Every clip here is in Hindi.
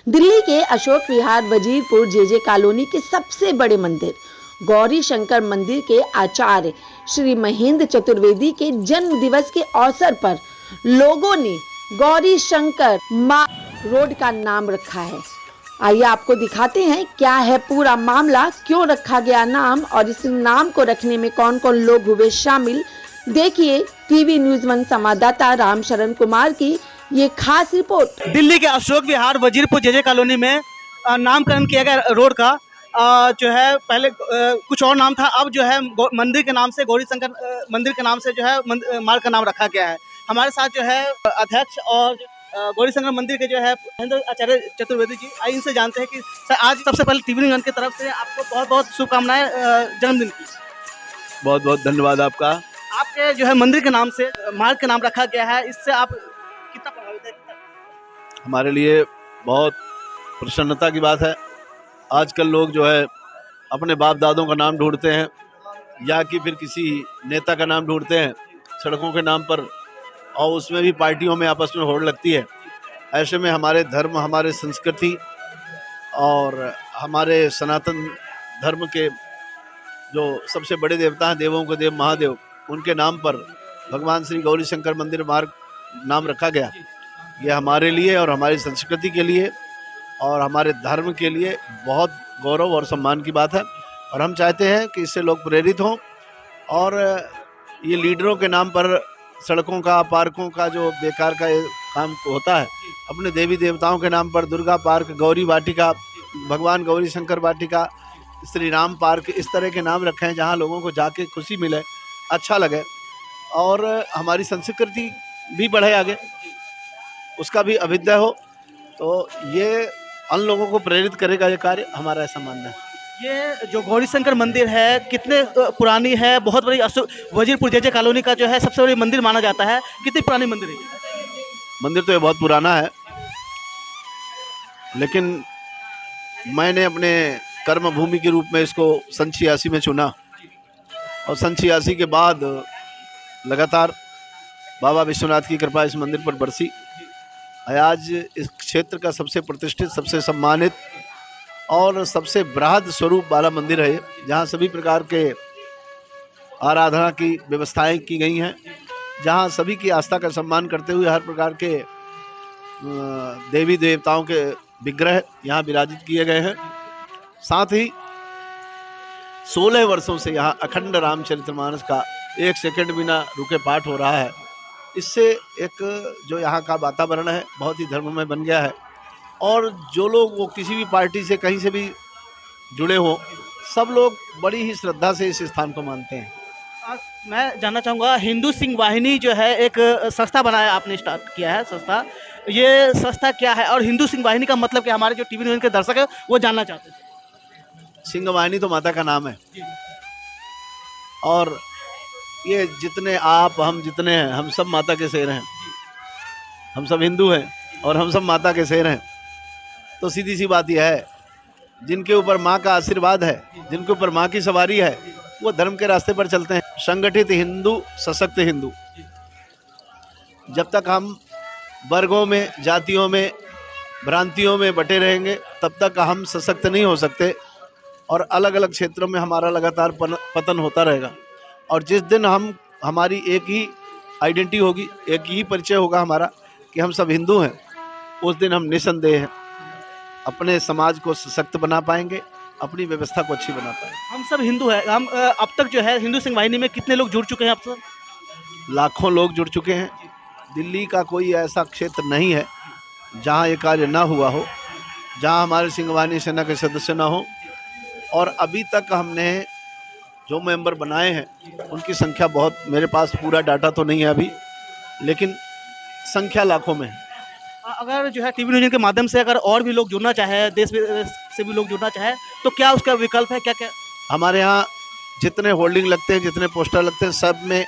दिल्ली के अशोक विहार वजीरपुर जेजे कॉलोनी के सबसे बड़े मंदिर गौरी शंकर मंदिर के आचार्य श्री महेंद्र चतुर्वेदी के जन्म दिवस के अवसर पर लोगों ने गौरी शंकर मां रोड का नाम रखा है। आइए आपको दिखाते हैं क्या है पूरा मामला, क्यों रखा गया नाम और इस नाम को रखने में कौन कौन लोग हुए शामिल। देखिए टीवी न्यूज़ 1 संवाददाता रामशरण कुमार की ये खास रिपोर्ट। दिल्ली के अशोक विहार वजीरपुर जेजे कॉलोनी में नामकरण किया गया रोड का। जो है पहले कुछ और नाम था, अब जो है मंदिर के नाम से गौरी शंकर मंदिर के नाम से जो है मार्ग का नाम रखा गया है। हमारे साथ जो है अध्यक्ष और गौरी शंकर मंदिर के जो है महेंद्र आचार्य चतुर्वेदी जी, आइए इनसे जानते हैं कि सर आज सबसे पहले टीवी न्यूज़ की तरफ से आपको बहुत बहुत शुभकामनाएं जन्मदिन की। बहुत बहुत धन्यवाद आपका। आपके जो है मंदिर के नाम से मार्ग का नाम रखा गया है, इससे आप कितना प्रभावित है? हमारे लिए बहुत प्रसन्नता की बात है। आजकल लोग जो है अपने बाप दादों का नाम ढूंढते हैं या कि फिर किसी नेता का नाम ढूंढते हैं सड़कों के नाम पर, और उसमें भी पार्टियों में आपस में होड़ लगती है। ऐसे में हमारे धर्म, हमारे संस्कृति और हमारे सनातन धर्म के जो सबसे बड़े देवता हैं, देवों के देव महादेव, उनके नाम पर भगवान श्री गौरी शंकर मंदिर मार्ग नाम रखा गया। ये हमारे लिए और हमारी संस्कृति के लिए और हमारे धर्म के लिए बहुत गौरव और सम्मान की बात है, और हम चाहते हैं कि इससे लोग प्रेरित हों और ये लीडरों के नाम पर सड़कों का, पार्कों का जो बेकार का काम होता है, अपने देवी देवताओं के नाम पर दुर्गा पार्क, गौरी वाटिका, भगवान गौरी शंकर वाटिका, श्री राम पार्क, इस तरह के नाम रखे हैं जहाँ लोगों को जाके खुशी मिले, अच्छा लगे और हमारी संस्कृति भी बढ़े आगे, उसका भी अभ्युदय हो। तो ये अन लोगों को प्रेरित करेगा ये कार्य, हमारा ऐसा मानना है। ये जो गौरी शंकर मंदिर है कितने पुरानी है? बहुत बड़ी अशोक वजीरपुर जेजे कॉलोनी का जो है सबसे बड़ी मंदिर माना जाता है। कितनी पुरानी मंदिर है? मंदिर तो ये बहुत पुराना है, लेकिन मैंने अपने कर्म भूमि के रूप में इसको सन 86 में चुना, और सन 86 के बाद लगातार बाबा विश्वनाथ की कृपा इस मंदिर पर बरसी। आज इस क्षेत्र का सबसे प्रतिष्ठित, सबसे सम्मानित और सबसे बृहद स्वरूप वाला मंदिर है, जहाँ सभी प्रकार के आराधना की व्यवस्थाएं की गई हैं, जहाँ सभी की आस्था का सम्मान करते हुए हर प्रकार के देवी देवताओं के विग्रह यहाँ विराजित किए गए हैं। साथ ही 16 वर्षों से यहाँ अखंड रामचरितमानस का एक सेकंड बिना रुके पाठ हो रहा है। इससे एक जो यहाँ का वातावरण है बहुत ही धर्ममय बन गया है, और जो लोग वो किसी भी पार्टी से कहीं से भी जुड़े हो, सब लोग बड़ी ही श्रद्धा से इस स्थान को मानते हैं। मैं जानना चाहूँगा, हिंदू सिंह वाहिनी जो है एक संस्था बनाया, आपने स्टार्ट किया है संस्था, ये संस्था क्या है और हिंदू सिंह वाहिनी का मतलब क्या? हमारे जो टीवी न्यूज़ के दर्शक है वो जानना चाहते हैं। सिंह वाहिनी तो माता का नाम है, और ये जितने आप हम जितने हैं, हम सब माता के शेर हैं, हम सब हिंदू हैं और हम सब माता के शेर हैं। तो सीधी सी बात यह है, जिनके ऊपर माँ का आशीर्वाद है, जिनके ऊपर माँ की सवारी है, वो धर्म के रास्ते पर चलते हैं। संगठित हिंदू, सशक्त हिंदू। जब तक हम वर्गों में, जातियों में, भ्रांतियों में बटे रहेंगे, तब तक हम सशक्त नहीं हो सकते, और अलग अलग क्षेत्रों में हमारा लगातार पतन होता रहेगा। और जिस दिन हमारी एक ही आइडेंटिटी होगी, एक ही परिचय होगा हमारा कि हम सब हिंदू हैं, उस दिन हम निसंदेह अपने समाज को सशक्त बना पाएंगे, अपनी व्यवस्था को अच्छी बना पाएंगे। हम सब हिंदू हैं। हम अब तक जो है हिंदू सिंह वाहिनी में कितने लोग जुड़ चुके हैं? अब तक लाखों लोग जुड़ चुके हैं। दिल्ली का कोई ऐसा क्षेत्र नहीं है जहाँ ये कार्य ना हुआ हो, जहाँ हमारे सिंह वाहिनी सेना के सदस्य ना हो। और अभी तक हमने जो मेंबर बनाए हैं उनकी संख्या बहुत, मेरे पास पूरा डाटा तो नहीं है अभी, लेकिन संख्या लाखों में है। अगर जो है टीवी न्यूज़ के माध्यम से अगर और भी लोग जुड़ना चाहे, देश विदेश से भी लोग जुड़ना चाहे, तो क्या उसका विकल्प है? क्या क्या हमारे यहाँ जितने होल्डिंग लगते हैं, जितने पोस्टर लगते हैं, सब में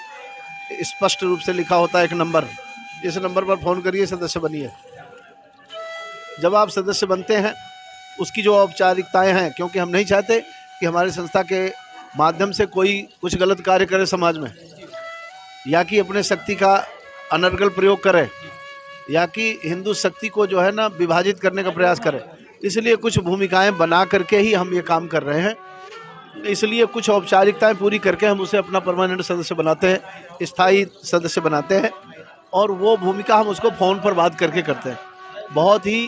स्पष्ट रूप से लिखा होता है एक नंबर, इस नंबर पर फ़ोन करिए, सदस्य बनिए। जब आप सदस्य बनते हैं, उसकी जो औपचारिकताएं हैं, क्योंकि हम नहीं चाहते कि हमारी संस्था के माध्यम से कोई कुछ गलत कार्य करे समाज में, या कि अपने शक्ति का अनर्गल प्रयोग करे, या कि हिंदू शक्ति को जो है ना विभाजित करने का प्रयास करे। इसलिए कुछ भूमिकाएं बना करके ही हम ये काम कर रहे हैं। इसलिए कुछ औपचारिकताएं पूरी करके हम उसे अपना परमानेंट सदस्य बनाते हैं, स्थायी सदस्य बनाते हैं, और वो भूमिका हम उसको फ़ोन पर बात करके करते हैं। बहुत ही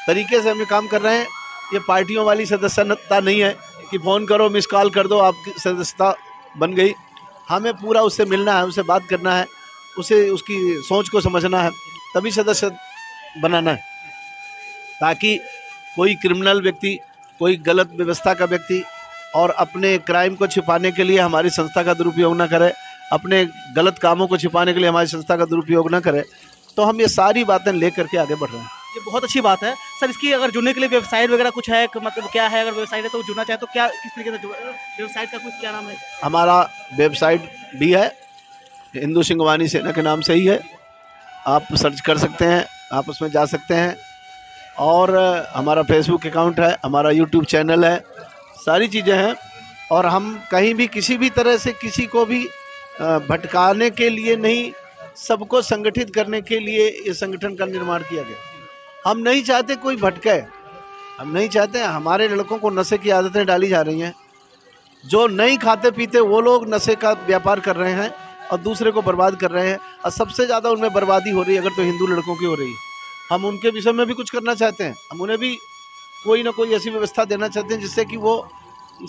तरीके से हम ये काम कर रहे हैं। ये पार्टियों वाली सदस्यता नहीं है कि फ़ोन करो, मिस कॉल कर दो, आपकी सदस्यता बन गई। हमें पूरा उससे मिलना है, उससे बात करना है, उसे उसकी सोच को समझना है, तभी सदस्य बनाना है, ताकि कोई क्रिमिनल व्यक्ति, कोई गलत व्यवस्था का व्यक्ति और अपने क्राइम को छिपाने के लिए हमारी संस्था का दुरुपयोग ना करे, अपने गलत कामों को छिपाने के लिए हमारी संस्था का दुरुपयोग ना करे। तो हम ये सारी बातें लेकर के आगे बढ़ रहे हैं। ये बहुत अच्छी बात है सर। इसकी अगर जुड़ने के लिए वेबसाइट वगैरह कुछ है, मतलब क्या है, अगर वेबसाइट है तो जुड़ना चाहे तो क्या, किस तरीके से वेबसाइट का कुछ क्या नाम है? हमारा वेबसाइट भी है, हिंदू सिंह वाहिनी सेना के नाम से ही है। आप सर्च कर सकते हैं, आप उसमें जा सकते हैं। और हमारा फेसबुक अकाउंट है, हमारा यूट्यूब चैनल है, सारी चीज़ें हैं। और हम कहीं भी किसी भी तरह से किसी को भी भटकाने के लिए नहीं, सबको संगठित करने के लिए इस संगठन का निर्माण किया गया। हम नहीं चाहते कोई भटके, हम नहीं चाहते। हमारे लड़कों को नशे की आदतें डाली जा रही हैं। जो नहीं खाते पीते वो लोग नशे का व्यापार कर रहे हैं और दूसरे को बर्बाद कर रहे हैं, और सबसे ज़्यादा उनमें बर्बादी हो रही है अगर तो हिंदू लड़कों की हो रही है। हम उनके विषय में भी कुछ करना चाहते हैं। हम उन्हें भी कोई ना कोई ऐसी व्यवस्था देना चाहते हैं जिससे कि वो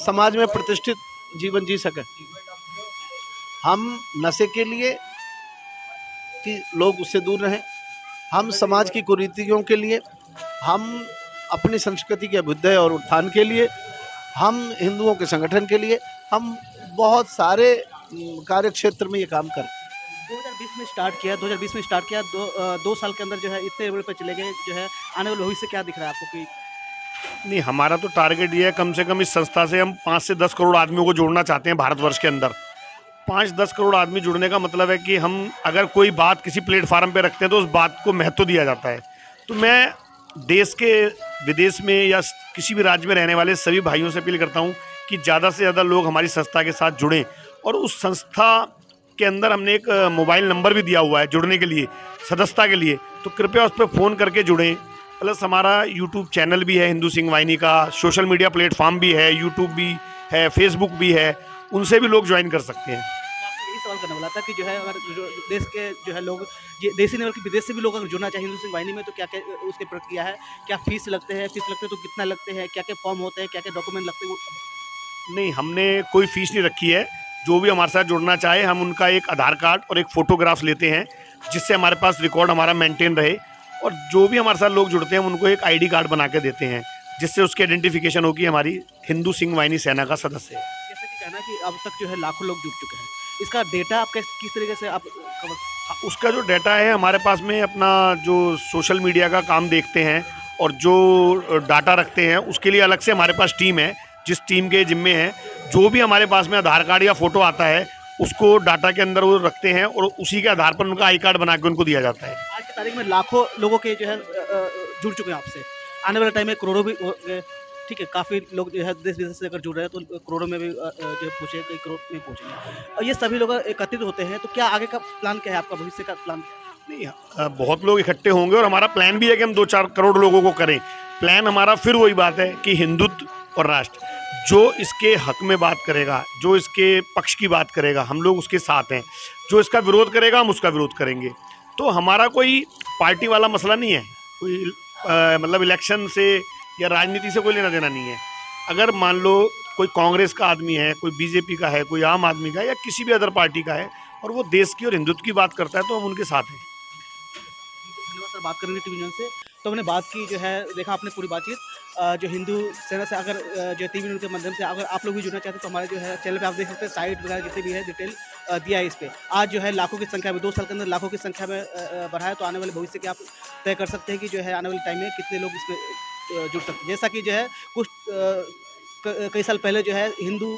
समाज में प्रतिष्ठित जीवन जी सकें। हम नशे के लिए कि लोग उससे दूर रहें, हम समाज की कुरीतियों के लिए, हम अपनी संस्कृति के अभ्युदय और उत्थान के लिए, हम हिंदुओं के संगठन के लिए, हम बहुत सारे कार्य क्षेत्र में ये काम कर 2020 में स्टार्ट किया, 2020 में स्टार्ट किया, 2 साल के अंदर जो है इतने लेवल पर चले गए। जो है आने वाले भविष्य क्या दिख रहा है आपको? कि नहीं, हमारा तो टारगेट ये है, कम से कम इस संस्था से हम 5 से 10 करोड़ आदमियों को जोड़ना चाहते हैं भारतवर्ष के अंदर। 5-10 करोड़ आदमी जुड़ने का मतलब है कि हम अगर कोई बात किसी प्लेटफार्म पे रखते हैं तो उस बात को महत्व दिया जाता है। तो मैं देश के विदेश में या किसी भी राज्य में रहने वाले सभी भाइयों से अपील करता हूँ कि ज़्यादा से ज़्यादा लोग हमारी संस्था के साथ जुड़ें। और उस संस्था के अंदर हमने एक मोबाइल नंबर भी दिया हुआ है जुड़ने के लिए, सदस्यता के लिए, तो कृपया उस पर फ़ोन करके जुड़ें। प्लस हमारा यूट्यूब चैनल भी है हिंदू सिंह वाहिनी का, सोशल मीडिया प्लेटफॉर्म भी है, यूट्यूब भी है, फेसबुक भी है, उनसे भी लोग ज्वाइन कर सकते हैं। यही सवाल करने वाला था कि जो है अगर जो देश के जो है लोग, देशी लेवल के विदेश से भी लोग अगर जुड़ना चाहिए हिंदू सिंह वाहिनी में, तो क्या क्या उसकी प्रक्रिया है? क्या फीस लगते हैं? फीस लगते हैं तो कितना लगते हैं? क्या क्या फॉर्म होते हैं? क्या क्या डॉक्यूमेंट लगते हैं? नहीं, हमने कोई फीस नहीं रखी है। जो भी हमारे साथ जुड़ना चाहे, हम उनका एक आधार कार्ड और एक फ़ोटोग्राफ लेते हैं जिससे हमारे पास रिकॉर्ड हमारा मेंटेन रहे। और जो भी हमारे साथ लोग जुड़ते हैं हम उनको एक आईडी कार्ड बना के देते हैं जिससे उसकी आइडेंटिफिकेशन होगी हमारी हिंदू सिंह वाहिनी सेना का सदस्य है। जैसे कि कहना कि अब तक जो है लाखों लोग जुड़ चुके हैं, इसका डेटा आप किस तरीके से आप कवर? उसका जो डाटा है हमारे पास में, अपना जो सोशल मीडिया का काम देखते हैं और जो डाटा रखते हैं उसके लिए अलग से हमारे पास टीम है, जिस टीम के जिम्मे है जो भी हमारे पास में आधार कार्ड या फ़ोटो आता है उसको डाटा के अंदर वो रखते हैं और उसी के आधार पर उनका आई कार्ड बना के उनको दिया जाता है। आज की तारीख में लाखों लोगों के जो है जुड़ चुके हैं आपसे। आने वाले टाइम में करोड़ों भी हो गए, ठीक है, काफ़ी लोग जो है देश विदेश से अगर जुड़ रहे हैं तो करोड़ों में भी जो है पहुँचे, कई करोड़ में पहुँचेंगे। और ये सभी लोग एकत्रित होते हैं, तो क्या आगे का प्लान क्या है आपका, भविष्य का प्लान? नहीं, बहुत लोग इकट्ठे होंगे और हमारा प्लान भी है कि हम 2-4 करोड़ लोगों को करें। प्लान हमारा फिर वही बात है कि हिंदुत्व और राष्ट्र, जो इसके हक में बात करेगा, जो इसके पक्ष की बात करेगा, हम लोग उसके साथ हैं। जो इसका विरोध करेगा हम उसका विरोध करेंगे। तो हमारा कोई पार्टी वाला मसला नहीं है, कोई मतलब इलेक्शन से या राजनीति से कोई लेना देना नहीं है। अगर मान लो कोई कांग्रेस का आदमी है, कोई बीजेपी का है, कोई आम आदमी का है या किसी भी अदर पार्टी का है और वो देश की और हिंदुत्व की बात करता है तो हम उनके साथ हैं। धन्यवाद सर, बात करेंगे टीवी न्यूज़ से। तो हमने बात की, जो है देखा आपने पूरी बातचीत। जो हिंदू सेना से अगर जो टीवी न्यूज़ के माध्यम से अगर आप लोग भी जुड़ना चाहते हैं तो हमारे जो है चैनल पे आप देख सकते हैं, साइट वगैरह जितनी भी है डिटेल दिया है इस पर। आज जो है लाखों की संख्या में, 2 साल के अंदर लाखों की संख्या में बढ़ा है। तो आने वाले भविष्य के आप तय कर सकते हैं कि जो है आने वाले टाइम में कितने लोग इसमें जुड़ सकते हैं। जैसा कि जो है कुछ कई साल पहले जो है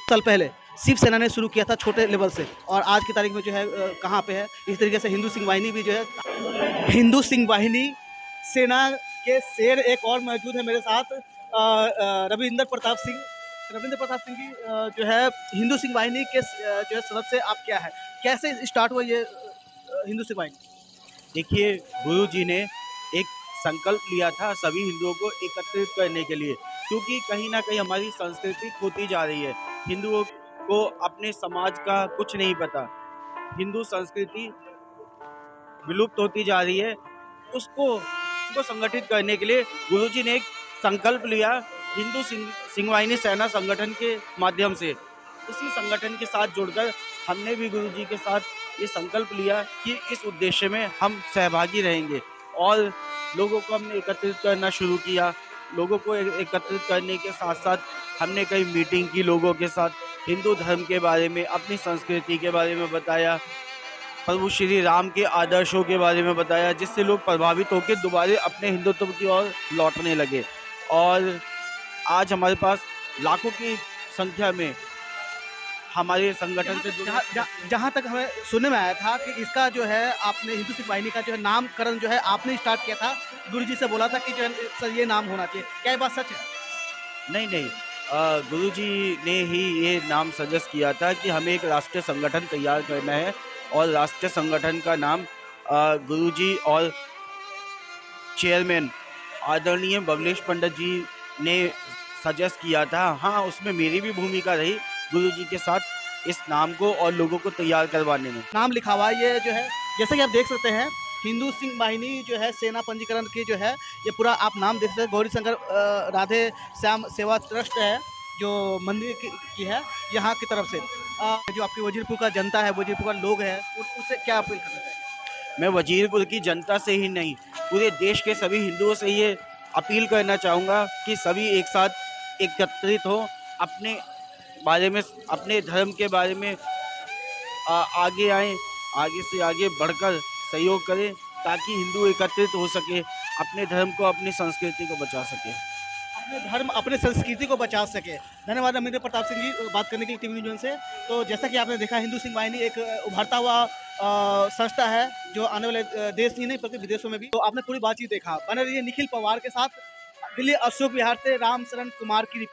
साल पहले शिवसेना ने शुरू किया था छोटे लेवल से, और आज की तारीख में जो है कहाँ पे है। इस तरीके से हिंदू सिंह वाहिनी भी जो है, हिंदू सिंह वाहिनी सेना के शेर एक और मौजूद है मेरे साथ, रविंद्र प्रताप सिंह। रविंद्र प्रताप सिंह जी, जो है हिंदू सिंह वाहिनी के जो है सदस्य आप क्या है, कैसे स्टार्ट हुआ ये हिंदू सिंह वाहिनी? देखिए, गुरु जी ने एक संकल्प लिया था सभी हिंदुओं को एकत्रित करने के लिए, क्योंकि कहीं ना कहीं हमारी संस्कृति खोती जा रही है। हिंदुओं को अपने समाज का कुछ नहीं पता, हिंदू संस्कृति विलुप्त होती जा रही है। उसको संगठित करने के लिए गुरुजी ने एक संकल्प लिया हिंदू सिंह वाहिनी सेना संगठन के माध्यम से। उसी संगठन के साथ जुड़कर हमने भी गुरुजी के साथ ये संकल्प लिया कि इस उद्देश्य में हम सहभागी रहेंगे और लोगों को हमने एकत्रित करना शुरू किया। लोगों को एकत्रित करने के साथ साथ हमने कई मीटिंग की लोगों के साथ, हिंदू धर्म के बारे में, अपनी संस्कृति के बारे में बताया, प्रभु श्री राम के आदर्शों के बारे में बताया, जिससे लोग प्रभावित होकर दोबारा अपने हिंदुत्व की ओर लौटने लगे। और आज हमारे पास लाखों की संख्या में हमारे संगठन से जहाँ तक हमें सुनने में आया था कि इसका जो है आपने हिंदू सिंह वाहिनी का जो है नामकरण जो है आपने स्टार्ट किया था, गुरुजी से बोला था कि जो है सर ये नाम होना चाहिए, क्या ये बात सच है? नहीं, गुरुजी ने ही ये नाम सजेस्ट किया था कि हमें एक राष्ट्रीय संगठन तैयार करना है और राष्ट्रीय संगठन का नाम गुरुजी और चेयरमैन आदरणीय बबलेश पंडित जी ने सजेस्ट किया था। हाँ, उसमें मेरी भी भूमिका रही गुरुजी के साथ इस नाम को और लोगों को तैयार करवाने में। नाम लिखा हुआ ये जो है, जैसे कि आप देख सकते हैं, हिंदू सिंह वाहिनी जो है सेना पंजीकरण की जो है ये पूरा आप नाम देख सकते हैं। गौरी शंकर राधे श्याम सेवा ट्रस्ट है जो मंदिर की है यहाँ की तरफ से। जो आपकी वजीरपुर का जनता है, वजीरपुर का लोग है, उससे क्या अपील करना चाहिए? मैं वजीरपुर की जनता से ही नहीं, पूरे देश के सभी हिंदुओं से ये अपील करना चाहूँगा कि सभी एक साथ एकत्रित हो, अपने बारे में, अपने धर्म के बारे में आगे आएँ, आगे से आगे बढ़कर सहयोग करें ताकि हिंदू एकत्रित हो सके, अपने धर्म को, अपनी संस्कृति को बचा सके। अपने धर्म, अपने संस्कृति को बचा सके। धन्यवाद अमरिंदर प्रताप सिंह जी बात करने के लिए टीवी न्यूज़ से। तो जैसा कि आपने देखा, हिंदू सिंह वाहिनी एक उभरता हुआ संस्था है जो आने वाले देश ही नहीं बल्कि विदेशों में भी। तो आपने पूरी बातचीत देखा। बने रहिए निखिल पवार के साथ। दिल्ली अशोक विहार से राम शरण कुमार की